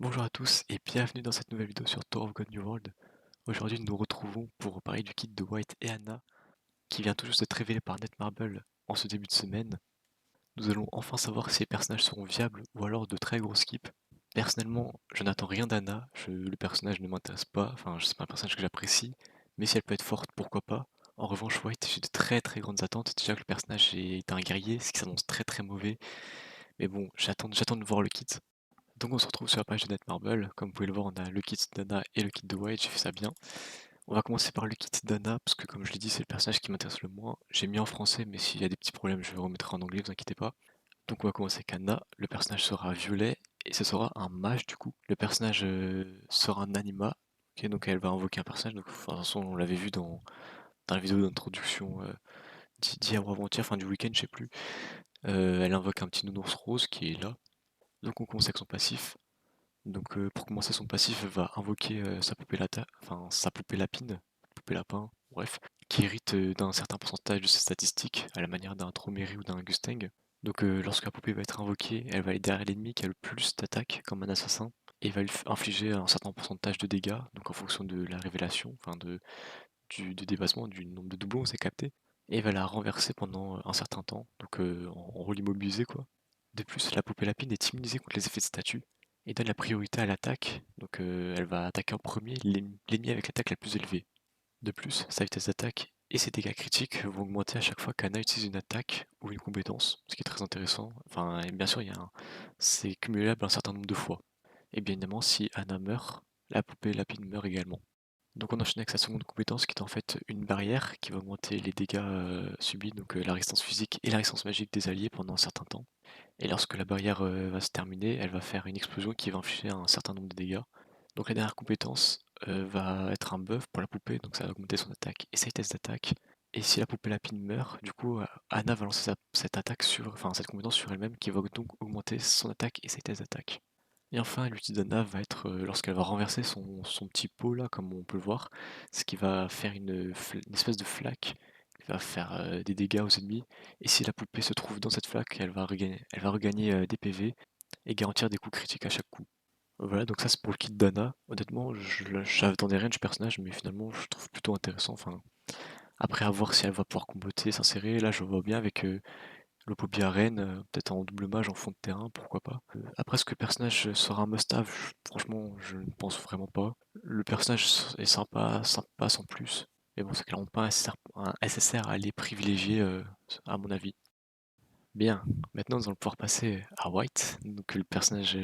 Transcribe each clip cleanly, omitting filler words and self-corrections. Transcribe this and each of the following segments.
Bonjour à tous et bienvenue dans cette nouvelle vidéo sur Tour of God New World. Aujourd'hui nous nous retrouvons pour parler du kit de White et Anna qui vient tout juste d'être révélé par Netmarble en ce début de semaine. Nous allons enfin savoir si les personnages seront viables ou alors de très gros skips. Personnellement, je n'attends rien d'Anna, le personnage ne m'intéresse pas, enfin c'est pas un personnage que j'apprécie, mais si elle peut être forte, pourquoi pas. En revanche, White, j'ai de très grandes attentes. Déjà que le personnage est un guerrier, ce qui s'annonce très mauvais, mais bon, j'attends de voir le kit. Donc on se retrouve sur la page de Netmarble. Comme vous pouvez le voir, on a le kit d'Anna et le kit de White, j'ai fait ça bien. On va commencer par le kit d'Anna, parce que comme je l'ai dit, c'est le personnage qui m'intéresse le moins. J'ai mis en français, mais s'il y a des petits problèmes, je vais remettre en anglais, vous inquiétez pas. Donc on va commencer avec Anna. Le personnage sera violet, et ce sera un mage du coup. Le personnage sera un anima. Ok, donc elle va invoquer un personnage, donc, enfin, de toute façon on l'avait vu dans la vidéo d'introduction d'hier ou avant-hier, enfin du week-end, je sais plus. Elle invoque un petit nounours rose qui est là. Donc on commence avec son passif. Donc pour commencer son passif, elle va invoquer sa poupée enfin sa poupée lapine, poupée lapin, bref, qui hérite d'un certain pourcentage de ses statistiques, à la manière d'un Tromeri ou d'un Gustang. Donc lorsque la poupée va être invoquée, elle va aller derrière l'ennemi qui a le plus d'attaque, comme un assassin, et va lui infliger un certain pourcentage de dégâts, donc en fonction de la révélation, enfin du dépassement, du nombre de doublons, c'est capté, et va la renverser pendant un certain temps, donc en rôle immobilisé quoi. De plus, la poupée lapine est immunisée contre les effets de statut et donne la priorité à l'attaque, donc elle va attaquer en premier l'ennemi avec l'attaque la plus élevée. De plus, sa vitesse d'attaque et ses dégâts critiques vont augmenter à chaque fois qu'Anna utilise une attaque ou une compétence, ce qui est très intéressant. Enfin, et bien sûr, c'est cumulable un certain nombre de fois. Et bien évidemment, si Anna meurt, la poupée lapine meurt également. Donc on enchaîne avec sa seconde compétence qui est en fait une barrière qui va augmenter les dégâts subis, donc la résistance physique et la résistance magique des alliés pendant un certain temps. Et lorsque la barrière va se terminer, elle va faire une explosion qui va infliger un certain nombre de dégâts. Donc la dernière compétence va être un buff pour la poupée, donc ça va augmenter son attaque et sa vitesse d'attaque. Et si la poupée lapine meurt, du coup Anna va lancer cette attaque enfin cette compétence sur elle-même qui va donc augmenter son attaque et sa vitesse d'attaque. Et enfin, l'ulti d'Anna va être lorsqu'elle va renverser son petit pot là, comme on peut le voir, ce qui va faire une espèce de flaque qui va faire des dégâts aux ennemis. Et si la poupée se trouve dans cette flaque, elle va regagner des PV et garantir des coups critiques à chaque coup. Voilà, donc ça c'est pour le kit d'Anna. Honnêtement, je n'attendais rien du personnage, mais finalement je trouve plutôt intéressant. Enfin, après à voir si elle va pouvoir comboter, s'insérer. Là, je vois bien avec le Poppy Arène, peut-être en double mage en fond de terrain, pourquoi pas. Après, est-ce que le personnage sera un must-have? Franchement, je ne pense vraiment pas. Le personnage est sympa sans plus. Mais bon, c'est clairement pas un SSR à aller privilégier, à mon avis. Bien, maintenant nous allons pouvoir passer à White, donc le personnage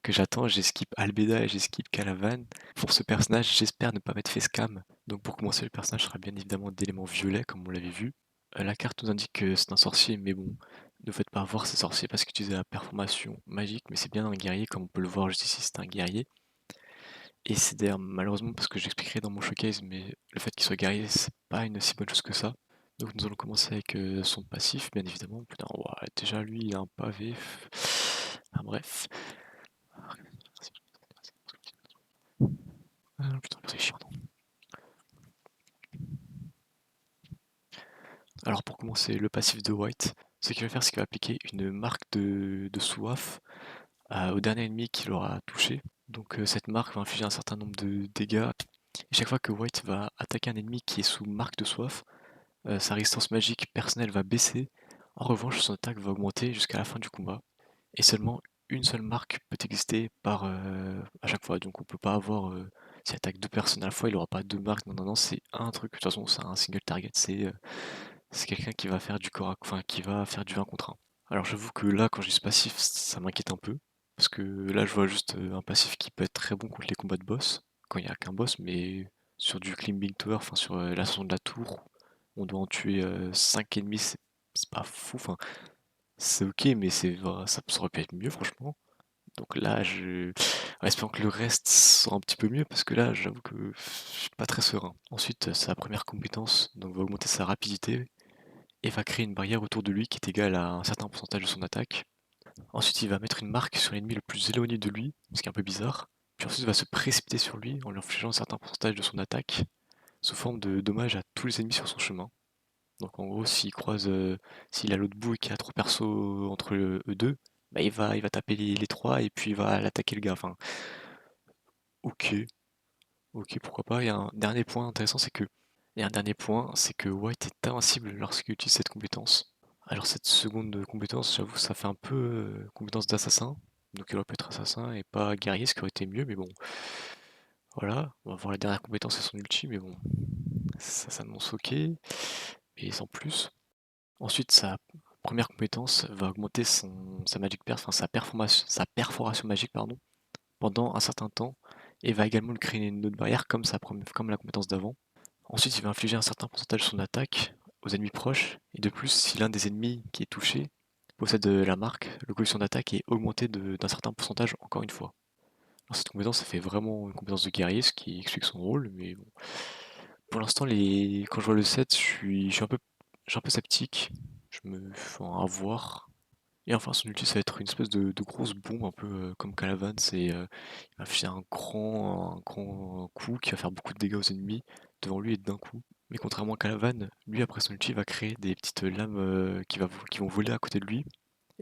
que j'attends. J'ai skip Albeda et j'ai skip Calavan. Pour ce personnage, j'espère ne pas m'être fait scam. Donc pour commencer, le personnage sera bien évidemment d'éléments violets, comme on l'avait vu. La carte nous indique que c'est un sorcier, mais bon, ne faites pas voir ces sorciers parce qu'ils utilisent la performation magique, mais c'est bien un guerrier, comme on peut le voir juste ici, c'est un guerrier. Et c'est d'ailleurs malheureusement parce que j'expliquerai dans mon showcase, mais le fait qu'il soit guerrier, c'est pas une si bonne chose que ça. Donc nous allons commencer avec son passif, bien évidemment. Putain, ouah, déjà lui, il a un pavé. Enfin bref. Ah, putain, c'est chiant. Alors pour commencer, le passif de White, ce qu'il va faire, c'est qu'il va appliquer une marque de soif au dernier ennemi qui l'aura touché. Donc cette marque va infliger un certain nombre de dégâts. Et chaque fois que White va attaquer un ennemi qui est sous marque de soif, sa résistance magique personnelle va baisser. En revanche, son attaque va augmenter jusqu'à la fin du combat. Et seulement une seule marque peut exister à chaque fois. Donc on peut pas avoir, s'il attaque deux personnes à la fois, il aura pas deux marques. Non, c'est un truc. De toute façon, c'est un single target. C'est quelqu'un qui va faire du enfin qui va faire du 1 contre 1. Alors j'avoue que là, quand j'ai ce passif, ça m'inquiète un peu. Parce que là, je vois juste un passif qui peut être très bon contre les combats de boss, quand il n'y a qu'un boss, mais sur du climbing tower, enfin sur l'ascension de la tour, on doit en tuer 5 ennemis, c'est pas fou, enfin c'est ok, mais ça aurait pu être mieux franchement. Donc là, en espérant que le reste soit un petit peu mieux, parce que là, j'avoue que je suis pas très serein. Ensuite, sa première compétence donc, va augmenter sa rapidité, et va créer une barrière autour de lui qui est égale à un certain pourcentage de son attaque. Ensuite, il va mettre une marque sur l'ennemi le plus éloigné de lui, ce qui est un peu bizarre. Puis ensuite, il va se précipiter sur lui en lui infligeant un certain pourcentage de son attaque, sous forme de dommages à tous les ennemis sur son chemin. Donc en gros, s'il a l'autre bout et qu'il y a trois persos entre eux deux, bah, il va taper les trois et puis il va l'attaquer le gars. Enfin, ok, ok, pourquoi pas. Il y a un dernier point, c'est que White est invincible lorsqu'il utilise cette compétence. Alors cette seconde compétence, j'avoue, ça fait un peu compétence d'assassin. Donc il aurait pu être assassin et pas guerrier, ce qui aurait été mieux, mais bon. Voilà, on va voir la dernière compétence et son ulti, mais bon, ça s'annonce ok, mais sans plus. Ensuite, sa première compétence va augmenter sa magic perf, enfin sa perforation magique, pardon, pendant un certain temps, et va également lui créer une autre barrière comme la compétence d'avant. Ensuite, il va infliger un certain pourcentage de son attaque aux ennemis proches, et de plus, si l'un des ennemis qui est touché possède la marque, le coefficient d'attaque est augmenté d'un certain pourcentage encore une fois. Alors cette compétence, ça fait vraiment une compétence de guerrier, ce qui explique son rôle, mais bon. Pour l'instant, quand je vois le set, je suis un peu sceptique. Enfin, à voir. Et enfin, son ulti, ça va être une espèce de grosse bombe, un peu comme Calavan. Il va faire un grand coup qui va faire beaucoup de dégâts aux ennemis devant lui et d'un coup. Mais contrairement à Calavan, lui, après son ulti, va créer des petites lames qui vont voler à côté de lui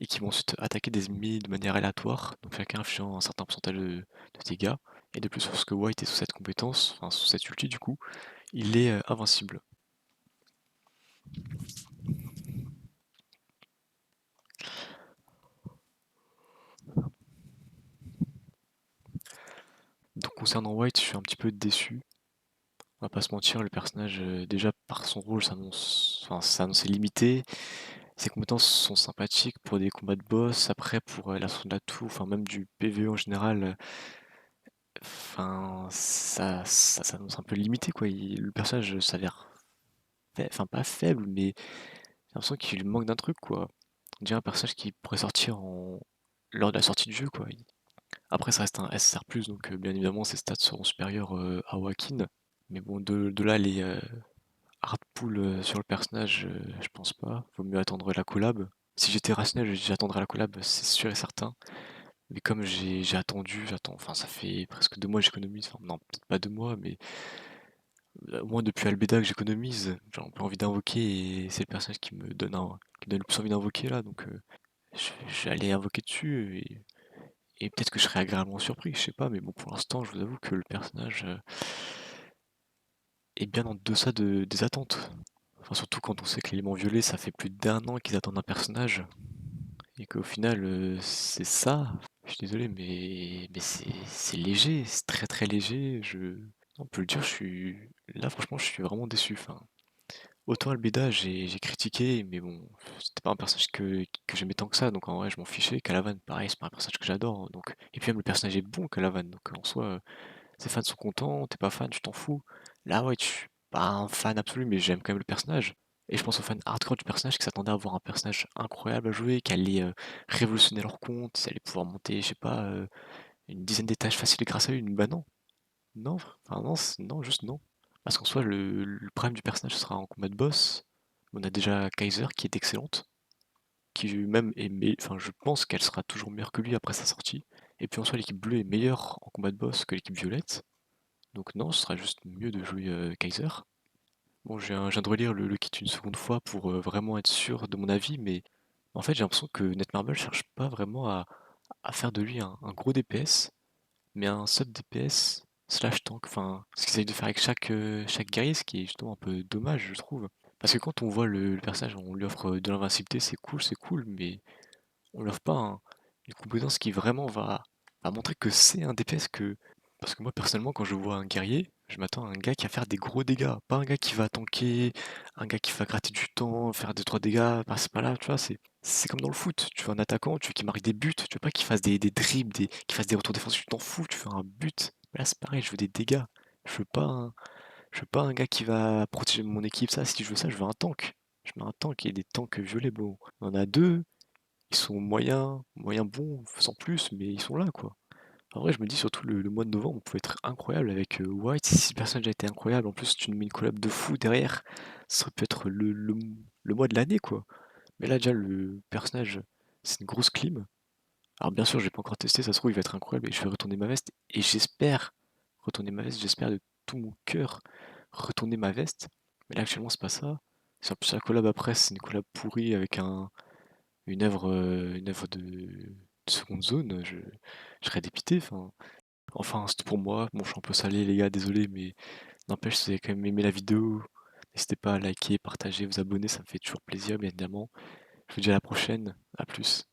et qui vont ensuite attaquer des ennemis de manière aléatoire, donc chacun infligeant un certain pourcentage de dégâts. Et de plus, lorsque White est sous cette compétence, enfin sous cette ulti du coup, il est invincible. Donc concernant White, je suis un petit peu déçu. On va pas se mentir, le personnage, déjà par son rôle, c'est limité. Ses compétences sont sympathiques pour des combats de boss, après pour la sonde de la tour, enfin même du PvE en général, enfin ça s'annonce un peu limité quoi. Le personnage s'avère, enfin pas faible, mais j'ai l'impression qu'il lui manque d'un truc quoi. On dirait un personnage qui pourrait sortir lors de la sortie du jeu quoi. Après ça reste un SSR+, donc bien évidemment ses stats seront supérieurs à Wakin. Mais bon, de là les hard pull sur le personnage, je pense pas. Vaut mieux attendre la collab. Si j'étais rationnel, j'attendrais la collab, c'est sûr et certain. Mais comme j'attends, enfin ça fait presque 2 mois que j'économise, enfin non, peut-être pas 2 mois, mais moi depuis Albeda que j'économise, j'ai un peu envie d'invoquer et c'est le personnage qui me donne le plus envie d'invoquer là, donc je vais aller invoquer dessus et peut-être que je serai agréablement surpris, je sais pas, mais bon pour l'instant je vous avoue que le personnage est bien en deçà des attentes. Enfin, surtout quand on sait que l'élément violet, ça fait plus d'1 an qu'ils attendent un personnage, et qu'au final, c'est ça. Je suis désolé, mais c'est léger, c'est très très léger. On peut le dire, là franchement, je suis vraiment déçu. Enfin, autant Albeda, j'ai critiqué, mais bon, c'était pas un personnage que j'aimais tant que ça, donc en vrai, je m'en fichais. Calavan, pareil, c'est pas un personnage que j'adore, hein, donc. Et puis même le personnage est bon, Calavan, donc en soi, ses fans sont contents, t'es pas fan, tu t'en fous. Là, ouais, je suis pas un fan absolu, mais j'aime quand même le personnage. Et je pense aux fans hardcore du personnage qui s'attendaient à avoir un personnage incroyable à jouer, qui allait révolutionner leur compte, ils allaient pouvoir monter, je sais pas, une dizaine d'étages faciles grâce à lui. Bah non, non, enfin non, non, juste non. Parce qu'en soi, le problème du personnage ce sera en combat de boss. On a déjà Kaiser qui est excellente, qui même enfin je pense qu'elle sera toujours meilleure que lui après sa sortie. Et puis en soi, l'équipe bleue est meilleure en combat de boss que l'équipe violette. Donc non, ce sera juste mieux de jouer Kaiser. Bon, je viens de relire le kit une seconde fois pour vraiment être sûr de mon avis, mais en fait j'ai l'impression que Netmarble cherche pas vraiment à faire de lui un gros DPS, mais un sub DPS slash tank, enfin ce qu'ils essayent de faire avec chaque guerrier, ce qui est justement un peu dommage je trouve. Parce que quand on voit le personnage, on lui offre de l'invincibilité, c'est cool, mais on lui offre pas une compétence qui vraiment va montrer que c'est un DPS que. Parce que moi personnellement quand je vois un guerrier, je m'attends à un gars qui va faire des gros dégâts, pas un gars qui va tanker, un gars qui va gratter du temps, faire 2-3 dégâts, par-ci par-là, tu vois, c'est comme dans le foot, tu veux un attaquant, tu veux qu'il marque des buts, tu veux pas qu'il fasse des dribbles, qu'il fasse des retours défensifs, tu t'en fous, tu veux un but. Là c'est pareil, je veux des dégâts. Je veux pas un, je veux pas un gars qui va protéger mon équipe, ça, si je veux ça, je veux un tank. Je veux un tank et des tanks violets, bon. On en a deux, ils sont moyens bons, sans plus, mais ils sont là, quoi. En vrai, je me dis surtout le mois de novembre pouvait être incroyable avec White. Si le personnage a été incroyable, en plus tu nous mets une collab de fou derrière, ça aurait pu être le mois de l'année, quoi. Mais là, déjà, le personnage, c'est une grosse clim. Alors, bien sûr, j'ai pas encore testé, ça se trouve, il va être incroyable et je vais retourner ma veste. Et j'espère retourner ma veste, j'espère de tout mon cœur retourner ma veste. Mais là, actuellement, c'est pas ça. C'est en plus la collab après, c'est une collab pourrie avec une œuvre de seconde zone, je serais dépité, enfin, c'est tout pour moi. Bon, je suis un peu salé, les gars, désolé, mais n'empêche, si vous avez quand même aimé la vidéo, n'hésitez pas à liker, partager, vous abonner, ça me fait toujours plaisir, bien évidemment. Je vous dis à la prochaine, à plus.